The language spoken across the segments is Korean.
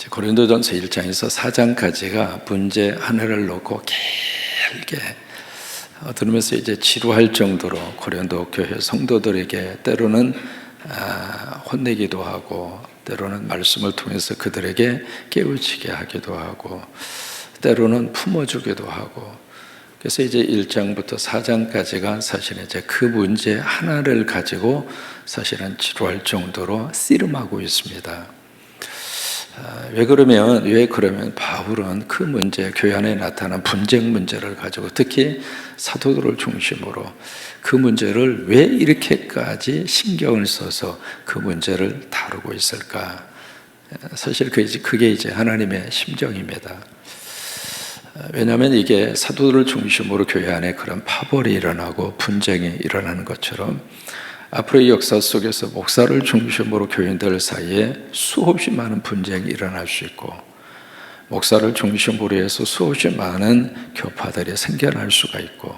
고린도전서 1장에서 4장까지가 문제 하나를 놓고 길게 들으면서 이제 지루할 정도로 고린도 교회 성도들에게 때로는 혼내기도 하고, 때로는 말씀을 통해서 그들에게 깨우치게 하기도 하고, 때로는 품어주기도 하고, 그래서 이제 1장부터 4장까지가 사실은 이제 그 문제 하나를 가지고 사실은 지루할 정도로 씨름하고 있습니다. 왜 그러면 바울은 그 문제, 교회 안에 나타난 분쟁 문제를 가지고, 특히 사도들을 중심으로 그 문제를 왜 이렇게까지 신경을 써서 그 문제를 다루고 있을까? 사실 그게 이제 하나님의 심정입니다. 왜냐하면 이게 사도들을 중심으로 교회 안에 그런 파벌이 일어나고 분쟁이 일어나는 것처럼, 앞으로의 역사 속에서 목사를 중심으로 교인들 사이에 수없이 많은 분쟁이 일어날 수 있고, 목사를 중심으로 해서 수없이 많은 교파들이 생겨날 수가 있고,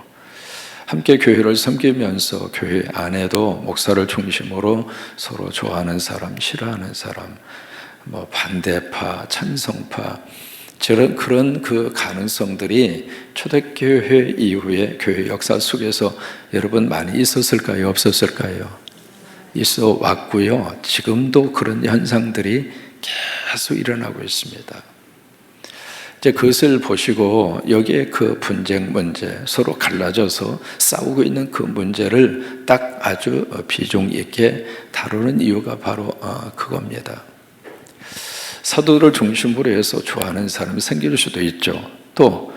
함께 교회를 섬기면서 교회 안에도 목사를 중심으로 서로 좋아하는 사람, 싫어하는 사람, 반대파, 찬성파, 그런 그 가능성들이 초대교회 이후에 교회 역사 속에서 여러분 많이 있었을까요? 없었을까요? 있어 왔고요. 지금도 그런 현상들이 계속 일어나고 있습니다. 이제 그것을 보시고 여기에 그 분쟁 문제, 서로 갈라져서 싸우고 있는 그 문제를 딱 아주 비중 있게 다루는 이유가 바로 그겁니다. 사도들을 중심으로 해서 좋아하는 사람이 생길 수도 있죠. 또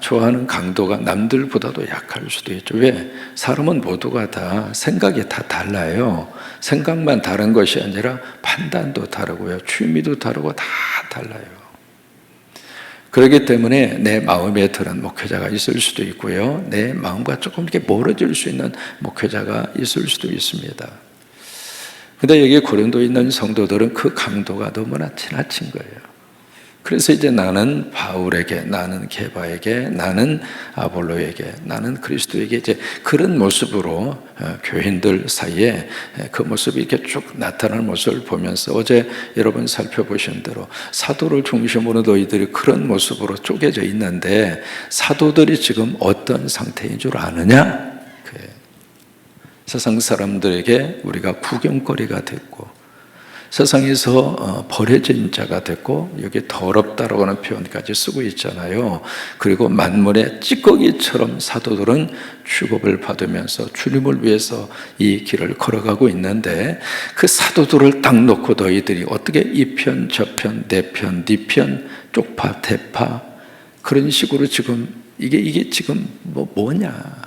좋아하는 강도가 남들보다도 약할 수도 있죠. 왜? 사람은 모두가 다 생각이 다 달라요. 생각만 다른 것이 아니라 판단도 다르고요, 취미도 다르고 다 달라요. 그렇기 때문에 내 마음에 드는 목회자가 있을 수도 있고요, 내 마음과 조금 이렇게 멀어질 수 있는 목회자가 있을 수도 있습니다. 근데 여기 고린도에 있는 성도들은 그 강도가 너무나 지나친 거예요. 그래서 이제 나는 바울에게, 나는 게바에게, 나는 아볼로에게, 나는 그리스도에게, 이제 그런 모습으로 교인들 사이에 그 모습이 이렇게 쭉 나타나는 모습을 보면서, 어제 여러분 살펴보신 대로 사도를 중심으로 너희들이 그런 모습으로 쪼개져 있는데 사도들이 지금 어떤 상태인 줄 아느냐? 세상 사람들에게 우리가 구경거리가 됐고, 세상에서 버려진 자가 됐고, 여기 더럽다라고 하는 표현까지 쓰고 있잖아요. 그리고 만물의 찌꺼기처럼 사도들은 취급을 받으면서 주님을 위해서 이 길을 걸어가고 있는데, 그 사도들을 딱 놓고 너희들이 어떻게 이 편, 저 편, 내 편, 네 편, 쪽파, 대파, 그런 식으로 지금 이게 지금 뭐냐?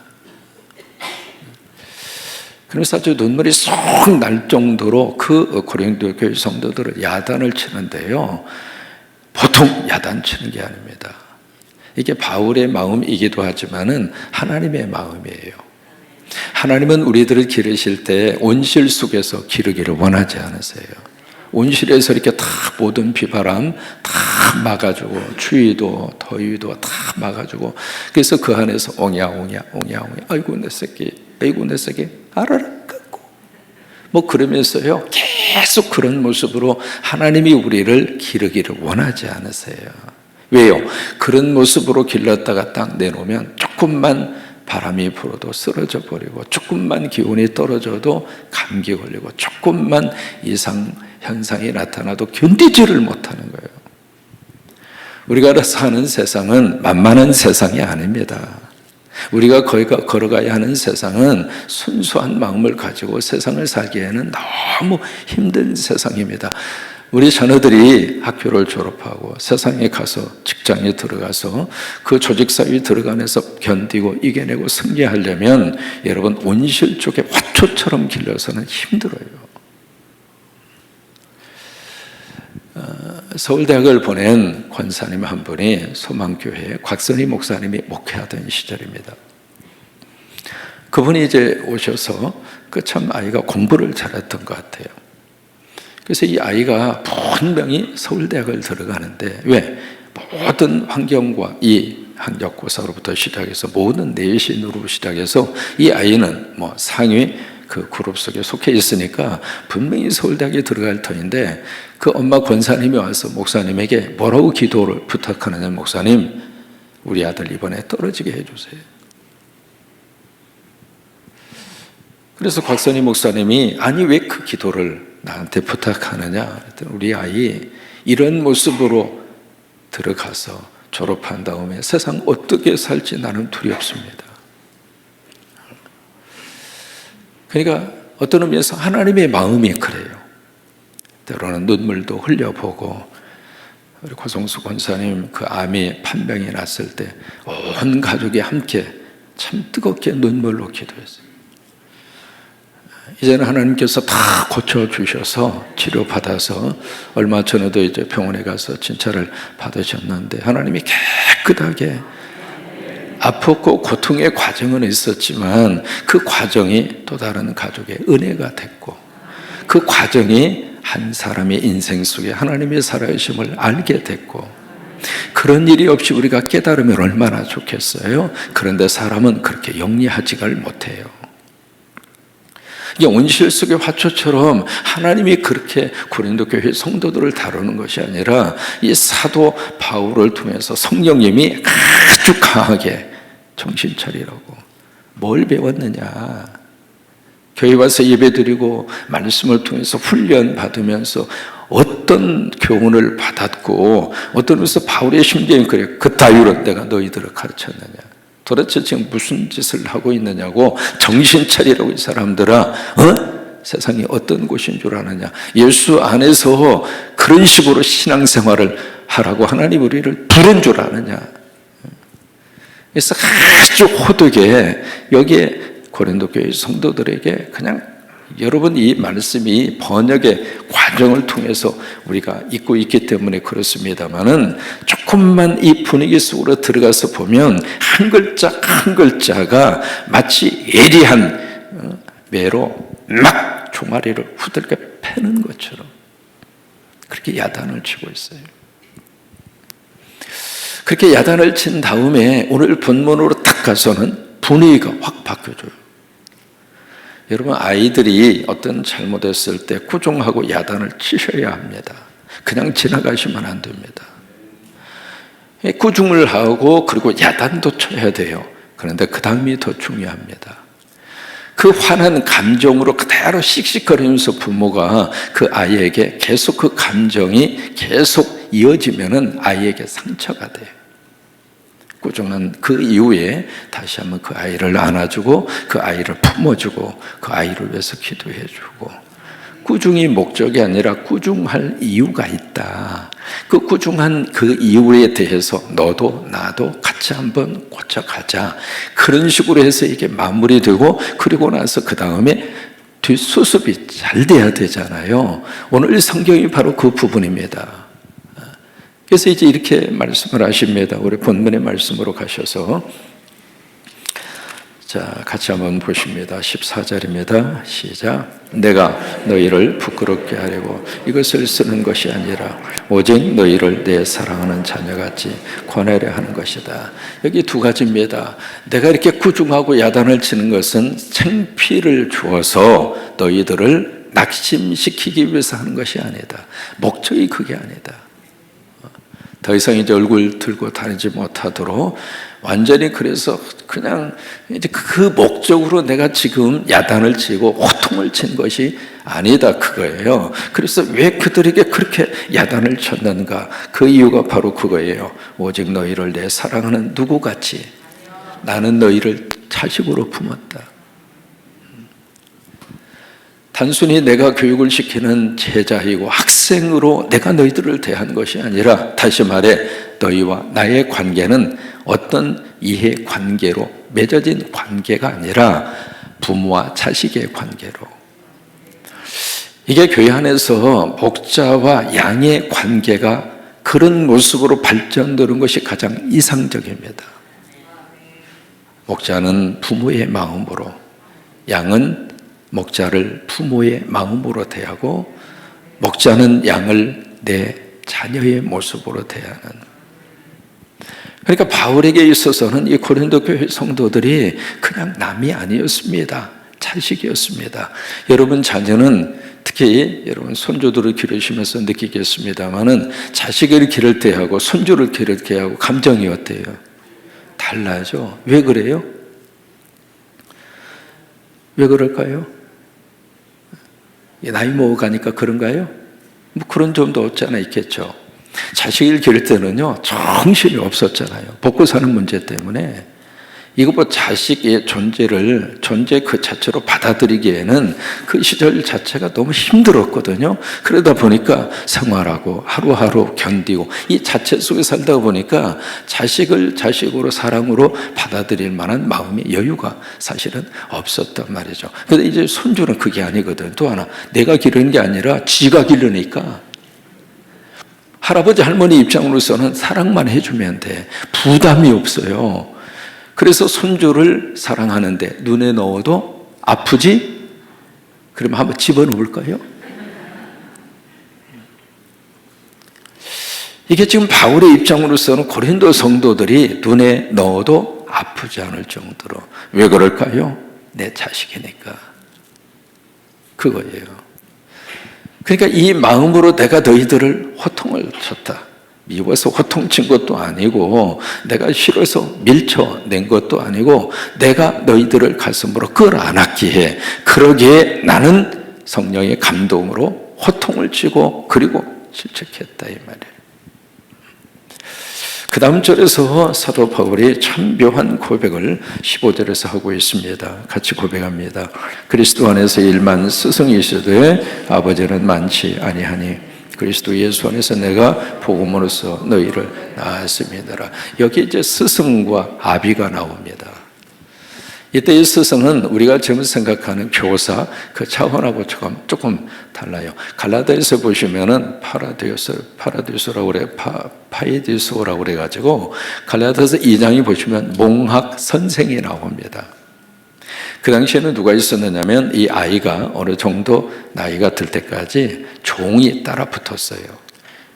그래서 아주 눈물이 쏙 날 정도로 그 고린도 교회 성도들을 야단을 치는데요, 보통 야단 치는 게 아닙니다. 이게 바울의 마음이기도 하지만은 하나님의 마음이에요. 하나님은 우리들을 기르실 때 온실 속에서 기르기를 원하지 않으세요. 온실에서 이렇게 다 모든 비바람 다 막아주고, 추위도 더위도 다 막아주고, 그래서 그 안에서 옹야, 아이고 내 새끼, 아이고 내 새끼, 알아라 깎고, 그러면서요 계속 그런 모습으로 하나님이 우리를 기르기를 원하지 않으세요. 왜요? 그런 모습으로 길렀다가 딱 내놓으면 조금만 바람이 불어도 쓰러져 버리고, 조금만 기온이 떨어져도 감기 걸리고, 조금만 이상 현상이 나타나도 견디지를 못하는 거예요. 우리가 사는 세상은 만만한 세상이 아닙니다. 우리가 걸어가야 하는 세상은 순수한 마음을 가지고 세상을 살기에는 너무 힘든 세상입니다. 우리 자녀들이 학교를 졸업하고 세상에 가서 직장에 들어가서 그 조직사회에 들어가면서 견디고 이겨내고 승리하려면 여러분, 온실 쪽에 화초처럼 길러서는 힘들어요. 서울대학을 보낸 권사님 한 분이 소망교회에 곽선희 목사님이 목회하던 시절입니다. 그분이 이제 오셔서 참 아이가 공부를 잘했던 것 같아요. 그래서 이 아이가 분명히 서울대학을 들어가는데, 왜? 모든 환경과 이 학력고사로부터 시작해서 모든 내신으로 시작해서 이 아이는 상위 그 그룹 속에 속해 있으니까 분명히 서울대학에 들어갈 터인데 그 엄마 권사님이 와서 목사님에게 뭐라고 기도를 부탁하느냐, 목사님 우리 아들 이번에 떨어지게 해주세요. 그래서 곽선희 목사님이 아니 왜 그 기도를 나한테 부탁하느냐, 우리 아이 이런 모습으로 들어가서 졸업한 다음에 세상 어떻게 살지 나는 두렵습니다. 그러니까 어떤 의미에서 하나님의 마음이 그래요. 때로는 눈물도 흘려보고, 우리 고성수 권사님 그 암이 판명이 났을 때 온 가족이 함께 참 뜨겁게 눈물로 기도했어요. 이제는 하나님께서 다 고쳐주셔서 치료받아서 얼마 전에도 이제 병원에 가서 진찰을 받으셨는데 하나님이 깨끗하게, 아팠고 고통의 과정은 있었지만 그 과정이 또 다른 가족의 은혜가 됐고, 그 과정이 한 사람의 인생 속에 하나님의 살아계심을 알게 됐고, 그런 일이 없이 우리가 깨달으면 얼마나 좋겠어요. 그런데 사람은 그렇게 영리하지가 못해요. 온실 속의 화초처럼 하나님이 그렇게 고린도 교회 성도들을 다루는 것이 아니라 이 사도 바울을 통해서 성령님이 아주 강하게 정신 차리라고. 뭘 배웠느냐? 교회 와서 예배드리고 말씀을 통해서 훈련 받으면서 어떤 교훈을 받았고, 어떤 의미에서 바울의 심정이 그래. 그 따위로 내가 너희들을 가르쳤느냐? 도대체 지금 무슨 짓을 하고 있느냐고. 정신 차리라고. 이 사람들아, 세상이 어떤 곳인 줄 아느냐? 예수 안에서 그런 식으로 신앙생활을 하라고 하나님 우리를 부른 줄 아느냐? 그래서 아주 호되게 여기에 고린도 교회 성도들에게 그냥, 여러분 이 말씀이 번역의 과정을 통해서 우리가 읽고 있기 때문에 그렇습니다만은, 조금만 이 분위기 속으로 들어가서 보면 한 글자 한 글자가 마치 예리한 매로 막 종아리를 후들겨 패는 것처럼 그렇게 야단을 치고 있어요. 그렇게 야단을 친 다음에 오늘 본문으로 딱 가서는 분위기가 확 바뀌어져요. 여러분, 아이들이 어떤 잘못했을 때 꾸중하고 야단을 치셔야 합니다. 그냥 지나가시면 안 됩니다. 꾸중을 하고 그리고 야단도 쳐야 돼요. 그런데 그 다음이 더 중요합니다. 그 화난 감정으로 그대로 씩씩거리면서 부모가 그 아이에게 계속 그 감정이 계속 이어지면은 아이에게 상처가 돼요. 꾸중한 그 이후에 다시 한번 그 아이를 안아주고 그 아이를 품어주고 그 아이를 위해서 기도해주고, 꾸중이 목적이 아니라 꾸중할 이유가 있다. 그 꾸중한 그 이유에 대해서 너도 나도 같이 한번 고쳐가자. 그런 식으로 해서 이게 마무리되고, 그리고 나서 그 다음에 뒷수습이 잘 돼야 되잖아요. 오늘 성경이 바로 그 부분입니다. 그래서 이제 이렇게 말씀을 하십니다. 우리 본문의 말씀으로 가셔서, 자, 같이 한번 보십니다. 14절입니다. 시작. 내가 너희를 부끄럽게 하려고 이것을 쓰는 것이 아니라 오직 너희를 내 사랑하는 자녀같이 권하려 하는 것이다. 여기 두 가지입니다. 내가 이렇게 꾸중하고 야단을 치는 것은 창피를 주어서 너희들을 낙심시키기 위해서 하는 것이 아니다. 목적이 그게 아니다. 더 이상 이제 얼굴 들고 다니지 못하도록 완전히, 그래서 그냥 이제 그 목적으로 내가 지금 야단을 치고 호통을 친 것이 아니다, 그거예요. 그래서 왜 그들에게 그렇게 야단을 쳤는가? 그 이유가 바로 그거예요. 오직 너희를 내 사랑하는 누구같이 나는 너희를 자식으로 품었다. 단순히 내가 교육을 시키는 제자이고 학생으로 내가 너희들을 대한 것이 아니라, 다시 말해 너희와 나의 관계는 어떤 이해관계로 맺어진 관계가 아니라 부모와 자식의 관계로. 이게 교회 안에서 목자와 양의 관계가 그런 모습으로 발전되는 것이 가장 이상적입니다. 목자는 부모의 마음으로, 양은 목자를 부모의 마음으로 대하고, 목자는 양을 내 자녀의 모습으로 대하는. 그러니까 바울에게 있어서는 이 고린도 교회 성도들이 그냥 남이 아니었습니다. 자식이었습니다. 여러분 자녀는 특히 여러분 손주들을 기르시면서 느끼겠습니다만은 자식을 기를 때하고 손주를 기를 때하고 감정이 어때요? 달라죠. 왜 그래요? 왜 그럴까요? 나이 먹어가니까 그런가요? 뭐 그런 점도 없지 않아 있겠죠. 자식을 기를 때는요 정신이 없었잖아요. 먹고 사는 문제 때문에. 이것보다 자식의 존재 그 자체로 받아들이기에는 그 시절 자체가 너무 힘들었거든요. 그러다 보니까 생활하고 하루하루 견디고 이 자체 속에 살다 보니까 자식을 자식으로 사랑으로 받아들일 만한 마음의 여유가 사실은 없었단 말이죠. 그런데 이제 손주는 그게 아니거든. 또 하나, 내가 기르는 게 아니라 지가 기르니까 할아버지 할머니 입장으로서는 사랑만 해주면 돼. 부담이 없어요. 그래서 손주를 사랑하는데 눈에 넣어도 아프지? 그러면 한번 집어넣을까요? 이게 지금 바울의 입장으로서는 고린도 성도들이 눈에 넣어도 아프지 않을 정도로. 왜 그럴까요? 내 자식이니까. 그거예요. 그러니까 이 마음으로 내가 너희들을 호통을 쳤다. 미워서 호통친 것도 아니고 내가 싫어서 밀쳐낸 것도 아니고 내가 너희들을 가슴으로 끌어안았기에 그러기에 나는 성령의 감동으로 호통을 치고 그리고 실책했다 이 말이에요. 그 다음 절에서 사도 바울이 참 묘한 고백을 15절에서 하고 있습니다. 같이 고백합니다. 그리스도 안에서 일만 스승이시되 아버지는 많지 아니하니 그리스도 예수 안에서 내가 복음으로써 너희를 낳았음이더라. 여기 이제 스승과 아비가 나옵니다. 이때 이 스승은 우리가 지금 생각하는 교사 그 차원하고 조금 달라요. 갈라디아서 보시면은 파라디소라고 그래, 파이디소라고 그래가지고 갈라디아서 2장에 보시면 몽학 선생이 나옵니다. 그 당시에는 누가 있었느냐면 이 아이가 어느 정도 나이가 들 때까지 종이 따라 붙었어요.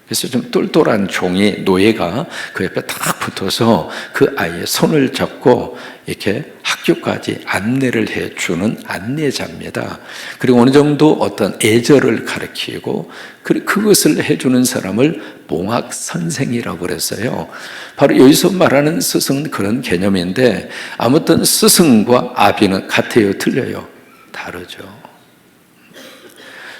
그래서 좀 똘똘한 종이 노예가 그 옆에 딱 붙어서 그 아이의 손을 잡고 이렇게 학교까지 안내를 해주는 안내자입니다. 그리고 어느 정도 어떤 애절을 가르치고 그것을 해주는 사람을 몽학 선생이라고 그랬어요. 바로 여기서 말하는 스승은 그런 개념인데 아무튼 스승과 아비는 같아요, 틀려요? 다르죠.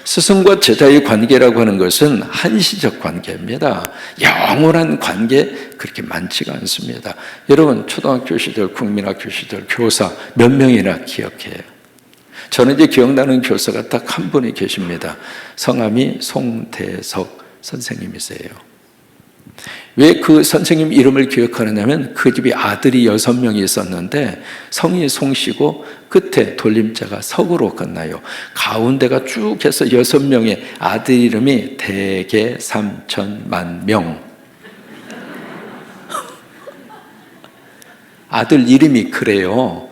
스승과 제자의 관계라고 하는 것은 한시적 관계입니다. 영원한 관계 그렇게 많지가 않습니다. 여러분 초등학교 시절, 국민학교 시절 교사 몇 명이나 기억해요? 저는 이제 기억나는 교사가 딱 한 분이 계십니다. 성함이 송대석 선생님이세요. 왜 그 선생님 이름을 기억하느냐면 그 집에 아들이 6명이 있었는데 성이 송씨고 끝에 돌림자가 석으로 끝나요. 가운데가 쭉 해서 6명의 아들 이름이 대개 삼천만명. 아들 이름이 그래요.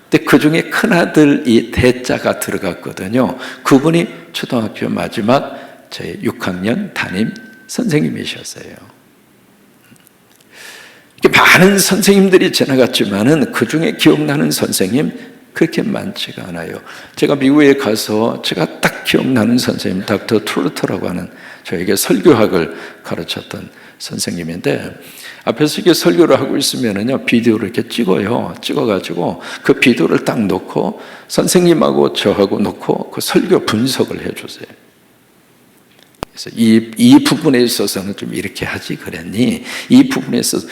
근데 그 중에 큰아들 이 대자가 들어갔거든요. 그분이 초등학교 마지막 제 6학년 담임 선생님이셨어요. 많은 선생님들이 지나갔지만은 그 중에 기억나는 선생님 그렇게 많지가 않아요. 제가 미국에 가서 제가 딱 기억나는 선생님 닥터 트루터라고 하는 저에게 설교학을 가르쳤던 선생님인데 앞에서 이렇게 설교를 하고 있으면은요 비디오를 이렇게 찍어가지고 그 비디오를 딱 놓고 선생님하고 저하고 놓고 그 설교 분석을 해주세요. 그래서 이 부분에 있어서는 좀 이렇게 하지 그랬니? 이 부분에 있어서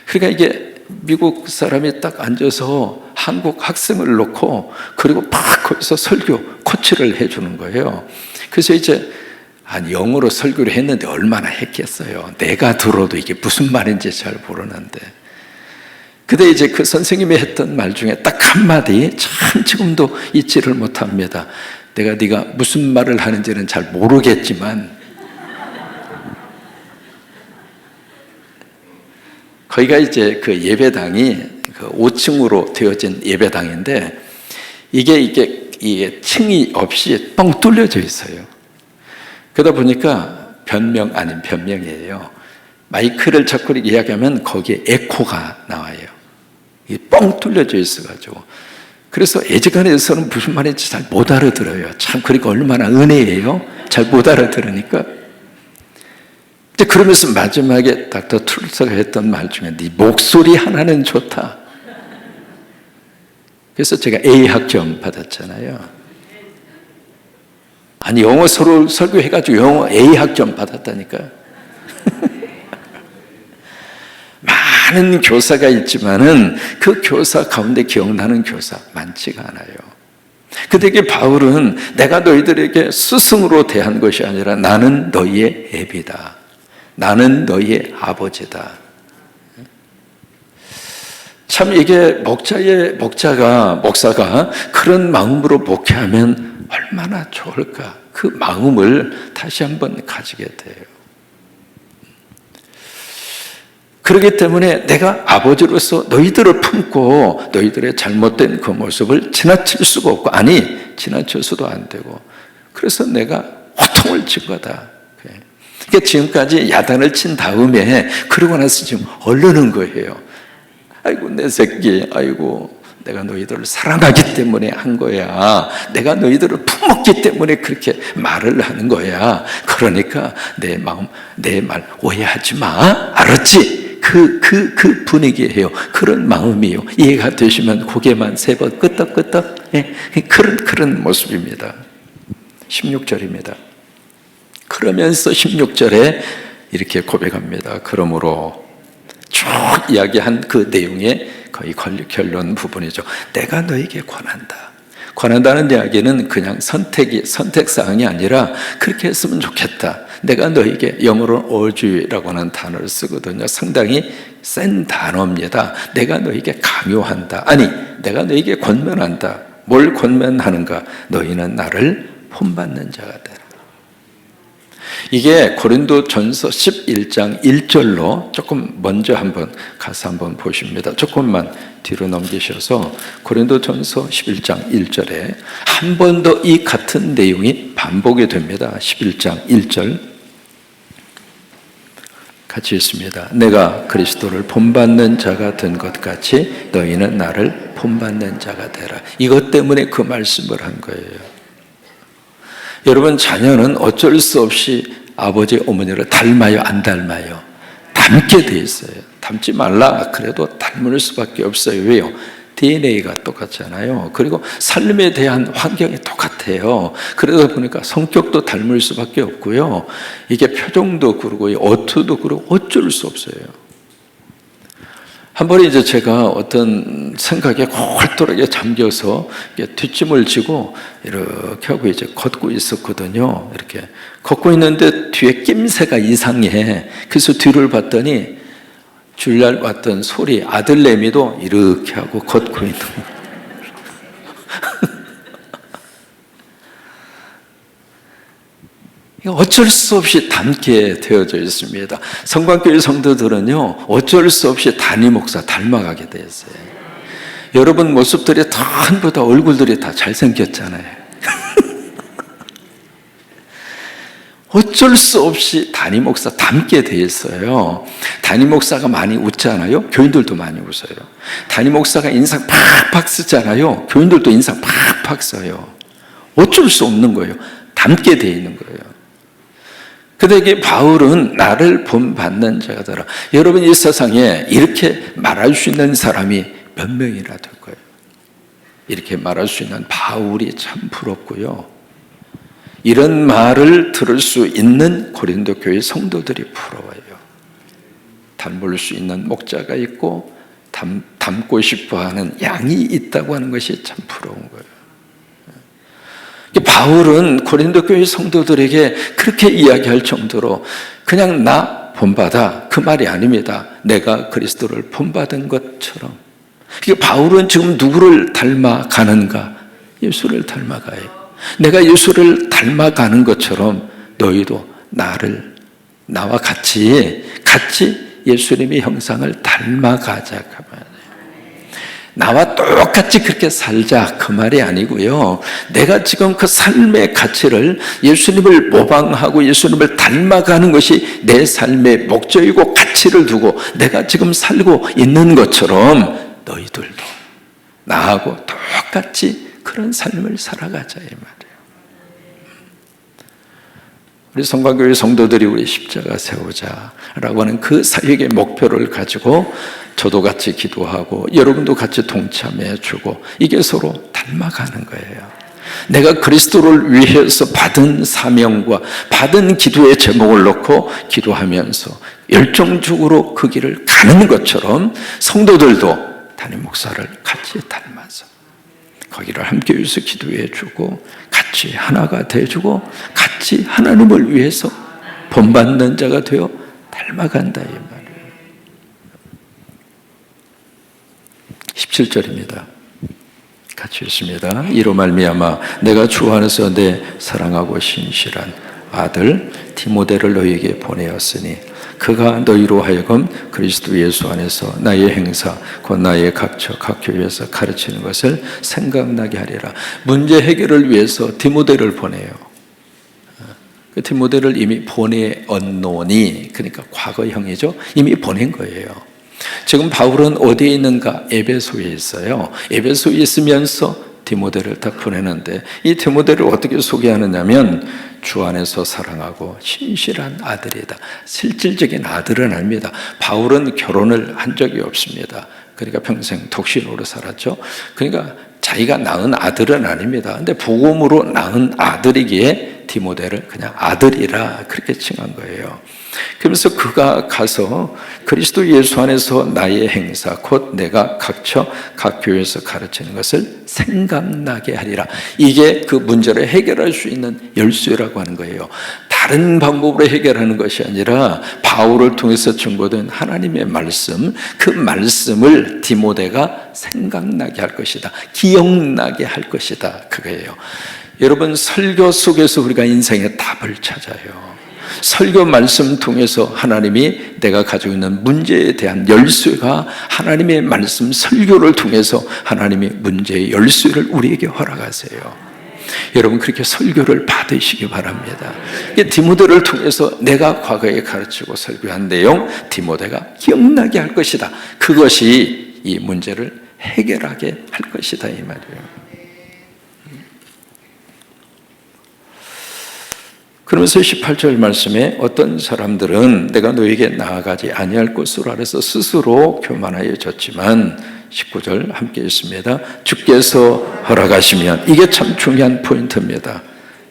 그러니까 이게 미국 사람이 딱 앉아서 한국 학생을 놓고 그리고 막 거기서 설교 코치를 해주는 거예요. 그래서 이제 영어로 설교를 했는데 얼마나 했겠어요. 내가 들어도 이게 무슨 말인지 잘 모르는데. 근데 이제 그 선생님이 했던 말 중에 딱 한마디 참 지금도 잊지를 못합니다. 네가 무슨 말을 하는지는 잘 모르겠지만 거기가 이제 그 예배당이 그 5층으로 되어진 예배당인데 이게 층이 없이 뻥 뚫려져 있어요. 그러다 보니까 변명 아닌 변명이에요. 마이크를 잡고 이야기하면 거기에 에코가 나와요. 이게 뻥 뚫려져 있어가지고 그래서 애지간해서는 무슨 말인지 잘 못 알아들어요. 참, 그러니까 얼마나 은혜예요. 잘 못 알아들으니까. 이제 그러면서 마지막에 닥터 트루스가 했던 말 중에 네 목소리 하나는 좋다. 그래서 제가 A 학점 받았잖아요. 아니, 영어 서로 설교해가지고 영어 A 학점 받았다니까요. 많은 교사가 있지만은 그 교사 가운데 기억나는 교사 많지가 않아요. 근데 이게 바울은 내가 너희들에게 스승으로 대한 것이 아니라 나는 너희의 애비다. 나는 너희의 아버지다. 참 이게 목사가 그런 마음으로 목회하면 얼마나 좋을까. 그 마음을 다시 한번 가지게 돼요. 그렇기 때문에 내가 아버지로서 너희들을 품고 너희들의 잘못된 그 모습을 지나칠 수가 없고, 아니 지나칠 수도 안 되고, 그래서 내가 호통을 친 거다. 그러니까 지금까지 야단을 친 다음에 그러고 나서 지금 얼르는 거예요. 아이고 내 새끼, 아이고 내가 너희들을 사랑하기 때문에 한 거야. 내가 너희들을 품었기 때문에 그렇게 말을 하는 거야. 그러니까 내 마음, 내 말 오해하지 마. 알았지? 그 분위기예요. 그런 마음이에요. 이해가 되시면 고개만 3번 끄덕끄덕. 예, 그런 모습입니다. 16절입니다. 그러면서 16절에 이렇게 고백합니다. 그러므로 쭉 이야기한 그 내용의 거의 결론 부분이죠. 내가 너에게 권한다. 권한다는 이야기는 그냥 선택사항이 아니라 그렇게 했으면 좋겠다. 내가 너에게, 영어로는 urge라고 하는 단어를 쓰거든요. 상당히 센 단어입니다. 내가 너에게 강요한다. 아니, 내가 너에게 권면한다. 뭘 권면하는가? 너희는 나를 본받는 자가 되라. 이게 고린도전서 11장 1절로 조금 먼저 한번 가서 한번 보십니다. 조금만 뒤로 넘기셔서 고린도전서 11장 1절에 한 번 더 이 같은 내용이 반복이 됩니다. 11장 1절 같이 읽습니다. 내가 그리스도를 본받는 자가 된 것 같이 너희는 나를 본받는 자가 되라. 이것 때문에 그 말씀을 한 거예요. 여러분, 자녀는 어쩔 수 없이 아버지, 어머니를 닮아요, 안 닮아요? 닮게 돼 있어요. 닮지 말라 그래도 닮을 수밖에 없어요. 왜요? DNA가 똑같잖아요. 그리고 삶에 대한 환경이 똑같아요. 그러다 보니까 성격도 닮을 수밖에 없고요. 이게 표정도 그러고 어투도 그러고 어쩔 수 없어요. 한 번에 이제 제가 어떤 생각에 골똘하게 잠겨서 뒷짐을 지고 이렇게 하고 이제 걷고 있었거든요. 이렇게 걷고 있는데 뒤에 낌새가 이상해. 그래서 뒤를 봤더니 주일날 왔던 소리 아들내미도 이렇게 하고 걷고 있는 거예요. 어쩔 수 없이 닮게 되어져 있습니다. 성광교회 성도들은요, 어쩔 수 없이 담임 목사 닮아가게 되었어요. 여러분 모습들이 전부 다 얼굴들이 다 잘생겼잖아요. 어쩔 수 없이 담임 목사 닮게 돼 있어요. 담임 목사가 많이 웃잖아요. 교인들도 많이 웃어요. 담임 목사가 인상 팍팍 쓰잖아요. 교인들도 인상 팍팍 써요. 어쩔 수 없는 거예요. 닮게 돼 있는 거예요. 근데 이게 바울은 나를 본받는 자가 되라. 여러분, 이 세상에 이렇게 말할 수 있는 사람이 몇 명이나 될 거예요. 이렇게 말할 수 있는 바울이 참 부럽고요. 이런 말을 들을 수 있는 고린도 교회 성도들이 부러워요. 닮을 수 있는 목자가 있고 닮고 싶어하는 양이 있다고 하는 것이 참 부러운 거예요. 바울은 고린도 교회 성도들에게 그렇게 이야기할 정도로 그냥 나 본받아, 그 말이 아닙니다. 내가 그리스도를 본받은 것처럼. 바울은 지금 누구를 닮아가는가? 예수를 닮아가요. 내가 예수를 닮아가는 것처럼 너희도 나와 같이 예수님의 형상을 닮아가자. 나와 똑같이 그렇게 살자, 그 말이 아니고요. 내가 지금 그 삶의 가치를 예수님을 모방하고 예수님을 닮아가는 것이 내 삶의 목적이고 가치를 두고 내가 지금 살고 있는 것처럼 너희들도 나하고 똑같이 그런 삶을 살아가자 이 말이에요. 우리 성광교회 성도들이 우리 십자가 세우자라고 하는 그 사역의 목표를 가지고 저도 같이 기도하고 여러분도 같이 동참해 주고 이게 서로 닮아가는 거예요. 내가 그리스도를 위해서 받은 사명과 받은 기도의 제목을 놓고 기도하면서 열정적으로 그 길을 가는 것처럼 성도들도 담임 목사를 같이 닮아서 거기를 함께 위해서 기도해 주고 같이 하나가 되어주고 같이 하나님을 위해서 본받는 자가 되어 닮아간다 이 말이에요. 17절입니다. 같이 읽습니다. 이로 말미암아 내가 주 안에서 내 사랑하고 신실한 아들 디모데를 너희에게 보내었으니 그가 너희로 하여금 그리스도 예수 안에서 나의 행사 곧 나의 각처 각 교회에서 가르치는 것을 생각나게 하리라. 문제 해결을 위해서 디모데를 보내요. 그 디모데를 이미 보내었노니, 그러니까 과거형이죠. 이미 보낸 거예요. 지금 바울은 어디에 있는가? 에베소에 있어요. 에베소에 있으면서 디모데를 딱 보내는데 이 디모데를 어떻게 소개하느냐면 주 안에서 사랑하고 신실한 아들이다. 실질적인 아들은 아닙니다. 바울은 결혼을 한 적이 없습니다. 그러니까 평생 독신으로 살았죠. 그러니까 자기가 낳은 아들은 아닙니다. 근데 복음으로 낳은 아들이기에 디모데를 그냥 아들이라 그렇게 칭한 거예요. 그러면서 그가 가서 그리스도 예수 안에서 나의 행사 곧 내가 각처 각 교회에서 가르치는 것을 생각나게 하리라. 이게 그 문제를 해결할 수 있는 열쇠라고 하는 거예요. 다른 방법으로 해결하는 것이 아니라 바울을 통해서 증거된 하나님의 말씀, 그 말씀을 디모데가 생각나게 할 것이다. 기억나게 할 것이다. 그거예요. 여러분, 설교 속에서 우리가 인생의 답을 찾아요. 설교 말씀 통해서 하나님이 내가 가지고 있는 문제에 대한 열쇠가 하나님의 말씀 설교를 통해서 하나님이 문제의 열쇠를 우리에게 허락하세요. 여러분, 그렇게 설교를 받으시기 바랍니다. 디모데를 통해서 내가 과거에 가르치고 설교한 내용 디모데가 기억나게 할 것이다. 그것이 이 문제를 해결하게 할 것이다 이 말이에요. 그러면서 18절 말씀에 어떤 사람들은 내가 너에게 나아가지 아니할 것으로 알아서 스스로 교만하여졌지만 19절 함께 읽습니다. 주께서 허락하시면, 이게 참 중요한 포인트입니다.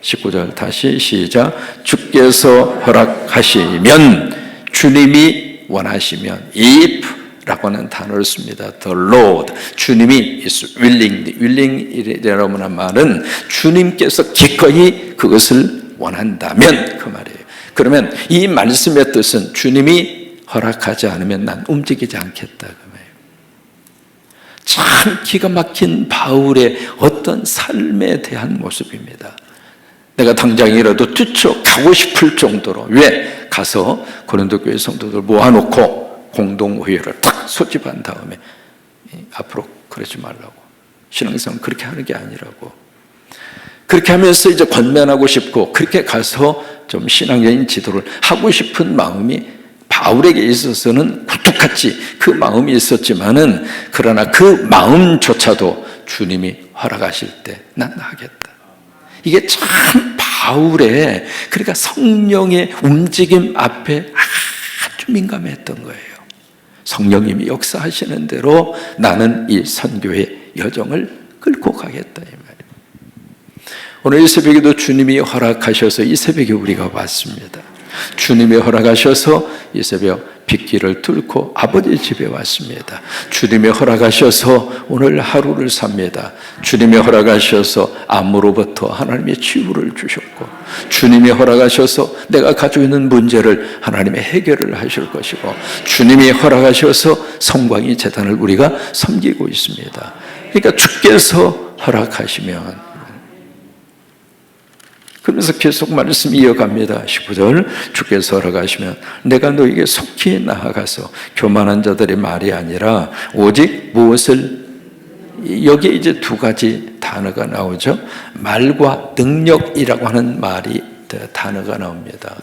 19절 다시 시작. 주께서 허락하시면, 주님이 원하시면, if 라고 하는 단어를 씁니다. The Lord, 주님이 is willing이라는 말은 주님께서 기꺼이 그것을 원한다면 그 말이에요. 그러면 이 말씀의 뜻은 주님이 허락하지 않으면 난 움직이지 않겠다 그 말이에요. 참 기가 막힌 바울의 어떤 삶에 대한 모습입니다. 내가 당장이라도 뛰쳐가고 싶을 정도로, 왜? 가서 고린도 교회 성도들 모아놓고 공동회의를 딱 소집한 다음에 앞으로 그러지 말라고, 신앙생활 그렇게 하는 게 아니라고, 그렇게 하면서 이제 권면하고 싶고 그렇게 가서 좀 신앙적인 지도를 하고 싶은 마음이 바울에게 있어서는 굴뚝같이 그 마음이 있었지만은, 그러나 그 마음조차도 주님이 허락하실 때 난 하겠다. 이게 참 바울의, 그러니까 성령의 움직임 앞에 아주 민감했던 거예요. 성령님이 역사하시는 대로 나는 이 선교의 여정을 끌고 가겠다 이 말이에요. 오늘 이 새벽에도 주님이 허락하셔서 이 새벽에 우리가 왔습니다. 주님이 허락하셔서 이 새벽 빗길을 뚫고 아버지 집에 왔습니다. 주님이 허락하셔서 오늘 하루를 삽니다. 주님이 허락하셔서 암으로부터 하나님의 치유를 주셨고, 주님이 허락하셔서 내가 가지고 있는 문제를 하나님의 해결을 하실 것이고, 주님이 허락하셔서 성광이 재단을 우리가 섬기고 있습니다. 그러니까 주께서 허락하시면, 그러면서 계속 말씀 이어갑니다. 19절, 주께서 허락하시면 내가 너에게 속히 나아가서 교만한 자들의 말이 아니라 오직 무엇을, 여기에 이제 두 가지 단어가 나오죠. 말과 능력이라고 하는 단어가 나옵니다.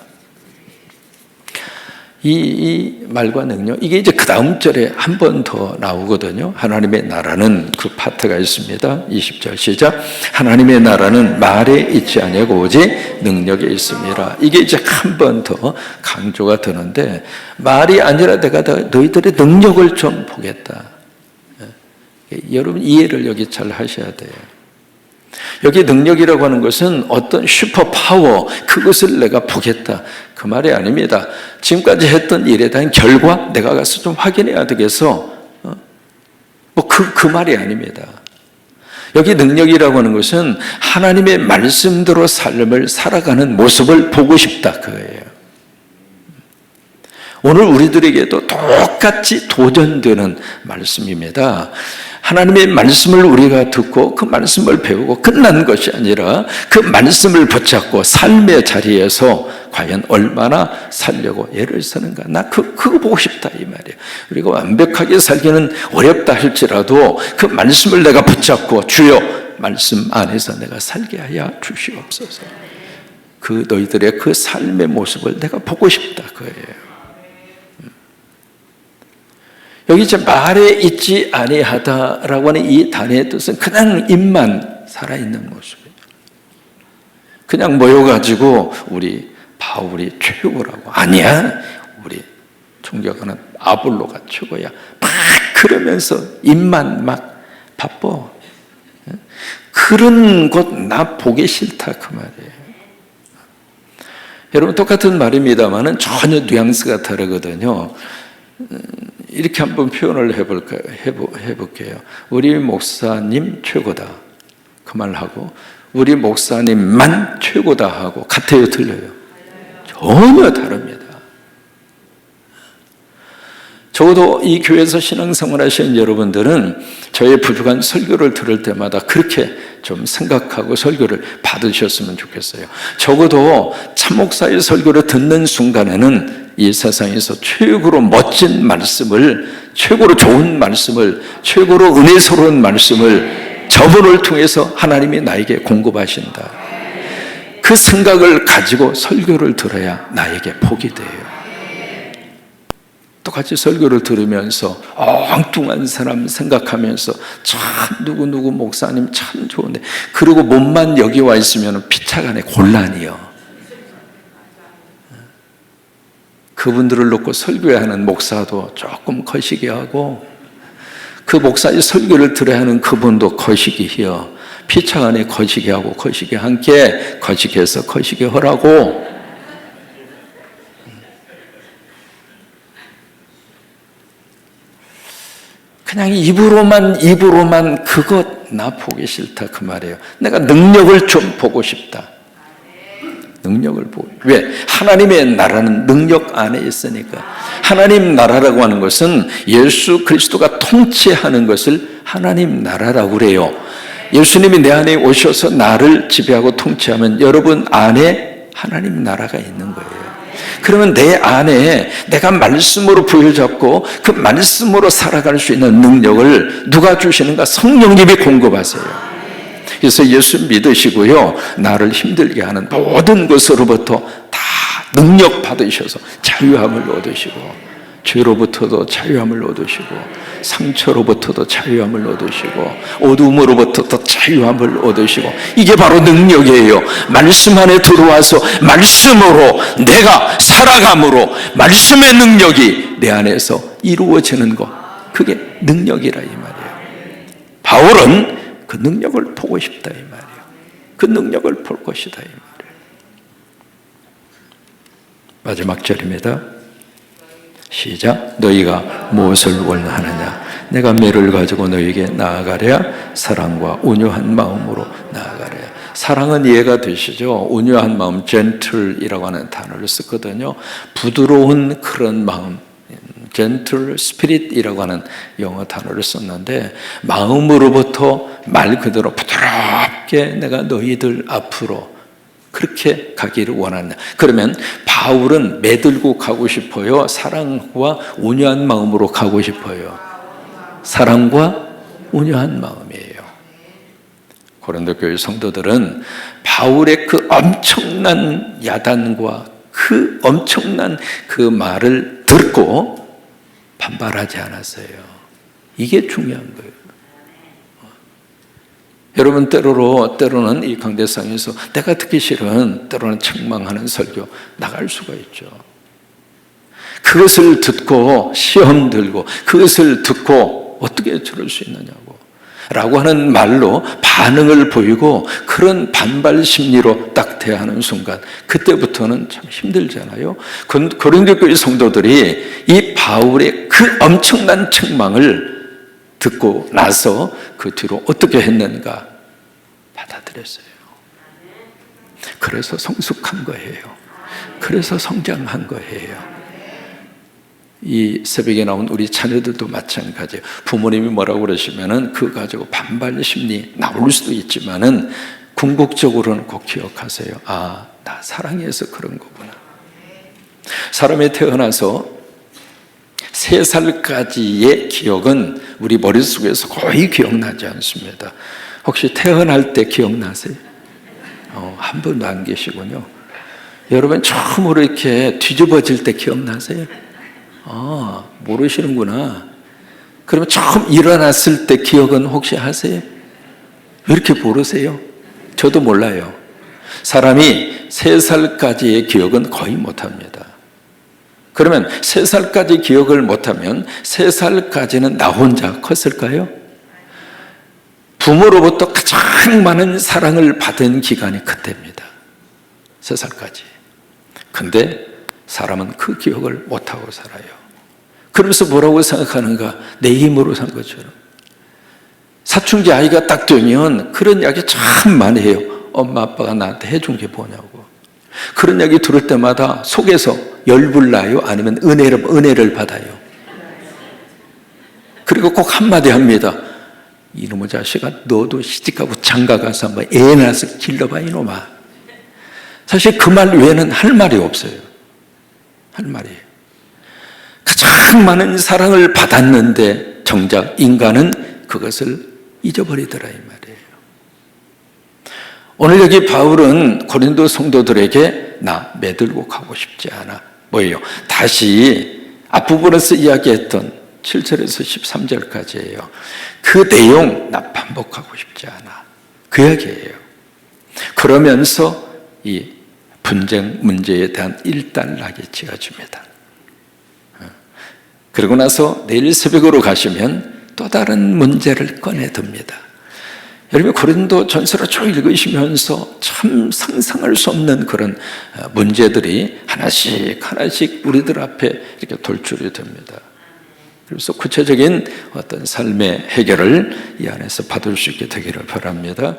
이 말과 능력, 이게 이제 그 다음 절에 한 번 더 나오거든요. 하나님의 나라는 그 파트가 있습니다. 20절 시작. 하나님의 나라는 말에 있지 아니하고 오직 능력에 있음이라. 이게 이제 한 번 더 강조가 되는데, 말이 아니라 내가 너희들의 능력을 좀 보겠다. 여러분 이해를 여기 잘 하셔야 돼요. 여기 능력이라고 하는 것은 어떤 슈퍼파워, 그것을 내가 보겠다, 그 말이 아닙니다. 지금까지 했던 일에 대한 결과 내가 가서 좀 확인해야 되겠어, 그 말이 아닙니다. 여기 능력이라고 하는 것은 하나님의 말씀대로 삶을 살아가는 모습을 보고 싶다, 그거예요. 오늘 우리들에게도 똑같이 도전되는 말씀입니다. 하나님의 말씀을 우리가 듣고 그 말씀을 배우고 끝난 것이 아니라 그 말씀을 붙잡고 삶의 자리에서 과연 얼마나 살려고 애를 쓰는가. 나 그거 보고 싶다, 이 말이에요. 우리가 완벽하게 살기는 어렵다 할지라도 그 말씀을 내가 붙잡고 주여 말씀 안에서 내가 살게 하여 주시옵소서. 그 너희들의 그 삶의 모습을 내가 보고 싶다, 그거예요. 여기 이제 말에 있지 아니하다라고 하는 이 단어의 뜻은 그냥 입만 살아있는 모습이에요. 그냥 모여가지고 우리 바울이 최고라고, 아니야, 우리 존경하는 아볼로가 최고야, 막 그러면서 입만 막 바빠. 그런 것 나 보기 싫다, 그 말이에요. 여러분 똑같은 말입니다만은 전혀 뉘앙스가 다르거든요. 이렇게 한번 표현을 해볼게요. 우리 목사님 최고다, 그 말하고 우리 목사님만 최고다 하고 같아요, 틀려요? 전혀 다릅니다. 적어도 이 교회에서 신앙생활 하시는 여러분들은 저의 부족한 설교를 들을 때마다 그렇게 좀 생각하고 설교를 받으셨으면 좋겠어요. 적어도 참목사의 설교를 듣는 순간에는 이 세상에서 최고로 멋진 말씀을, 최고로 좋은 말씀을, 최고로 은혜스러운 말씀을 저분을 통해서 하나님이 나에게 공급하신다, 그 생각을 가지고 설교를 들어야 나에게 복이 돼요. 똑같이 설교를 들으면서 엉뚱한 사람 생각하면서 참 누구 목사님 참 좋은데, 그리고 몸만 여기 와 있으면 피차간에 곤란이요. 그분들을 놓고 설교해야 하는 목사도 조금 거시기 하고, 그 목사의 설교를 들어야 하는 그분도 거시기해요. 피차간에 거시기 하고 거시기 함께 거시기해서 거시기 하라고. 그냥 입으로만 그것 나 보기 싫다, 그 말이에요. 내가 능력을 좀 보고 싶다. 능력을 보고. 왜? 하나님의 나라는 능력 안에 있으니까. 하나님 나라라고 하는 것은 예수 그리스도가 통치하는 것을 하나님 나라라고 그래요. 예수님이 내 안에 오셔서 나를 지배하고 통치하면 여러분 안에 하나님 나라가 있는 거예요. 그러면 내 안에 내가 말씀으로 부여잡고 그 말씀으로 살아갈 수 있는 능력을 누가 주시는가? 성령님이 공급하세요. 그래서 예수 믿으시고요, 나를 힘들게 하는 모든 것으로부터 다 능력 받으셔서 자유함을 얻으시고, 죄로부터도 자유함을 얻으시고, 상처로부터도 자유함을 얻으시고, 어둠으로부터도 자유함을 얻으시고, 이게 바로 능력이에요. 말씀 안에 들어와서 말씀으로 내가 살아감으로 말씀의 능력이 내 안에서 이루어지는 것, 그게 능력이라 이 말이에요. 바울은 그 능력을 보고 싶다 이 말이에요. 그 능력을 볼 것이다 이 말이에요. 마지막 절입니다. 시작. 너희가 무엇을 원하느냐? 내가 매를 가지고 너희에게 나아가랴? 사랑과 온유한 마음으로 나아가랴. 사랑은 이해가 되시죠? 온유한 마음, gentle이라고 하는 단어를 쓰거든요. 부드러운 그런 마음, gentle spirit이라고 하는 영어 단어를 썼는데, 마음으로부터 말 그대로 부드럽게 내가 너희들 앞으로 그렇게 가기를 원한다. 그러면 바울은 매들고 가고 싶어요? 사랑과 온유한 마음으로 가고 싶어요? 사랑과 온유한 마음이에요. 고린도 교회 성도들은 바울의 그 엄청난 야단과 그 엄청난 그 말을 듣고 반발하지 않았어요. 이게 중요한 거예요. 여러분, 때로는 이 강대상에서 내가 듣기 싫은, 때로는 책망하는 설교 나갈 수가 있죠. 그것을 듣고 시험 들고, 그것을 듣고 어떻게 저럴 수 있느냐고 라고 하는 말로 반응을 보이고, 그런 반발 심리로 딱 대하는 순간, 그때부터는 참 힘들잖아요. 고린도 교회 성도들이 이 바울의 그 엄청난 책망을 듣고 나서 그 뒤로 어떻게 했는가? 받아들였어요. 그래서 성숙한 거예요. 그래서 성장한 거예요. 이 새벽에 나온 우리 자녀들도 마찬가지예요. 부모님이 뭐라고 그러시면은 그거 가지고 반발 심리 나올 수도 있지만은 궁극적으로는 꼭 기억하세요. 아, 나 사랑해서 그런 거구나. 사람이 태어나서 3살까지의 기억은 우리 머릿속에서 거의 기억나지 않습니다. 혹시 태어날 때 기억나세요? 한 분도 안 계시군요. 여러분, 처음으로 이렇게 뒤집어질 때 기억나세요? 모르시는구나. 그러면 처음 일어났을 때 기억은 혹시 하세요? 왜 이렇게 모르세요? 저도 몰라요. 사람이 3살까지의 기억은 거의 못합니다. 그러면 3살까지 기억을 못하면 3살까지는 나 혼자 컸을까요? 부모로부터 가장 많은 사랑을 받은 기간이 그때입니다. 3살까지. 근데 사람은 그 기억을 못하고 살아요. 그러면서 뭐라고 생각하는가? 내 힘으로 산 것처럼. 사춘기 아이가 딱 되면 그런 이야기 참 많이 해요. 엄마 아빠가 나한테 해준 게 뭐냐고. 그런 이야기 들을 때마다 속에서 열불 나요? 아니면 은혜를 받아요? 그리고 꼭 한마디 합니다. 이놈의 자식아, 너도 시집가고 장가가서 한번 애 낳아서 길러봐, 이놈아. 사실 그 말 외에는 할 말이 없어요. 할 말이. 가장 많은 사랑을 받았는데 정작 인간은 그것을 잊어버리더라, 이 말이에요. 오늘 여기 바울은 고린도 성도들에게 나 매들고 가고 싶지 않아. 뭐예요? 다시 앞부분에서 이야기했던 7절에서 13절까지예요. 그 내용 나 반복하고 싶지 않아. 그 이야기예요. 그러면서 이 분쟁 문제에 대한 일단락이 지어집니다. 그리고 나서 내일 새벽으로 가시면 또 다른 문제를 꺼내듭니다. 여러분, 고린도 전서를 쭉 읽으시면서 참 상상할 수 없는 그런 문제들이 하나씩 우리들 앞에 이렇게 돌출이 됩니다. 그래서 구체적인 어떤 삶의 해결을 이 안에서 받을 수 있게 되기를 바랍니다.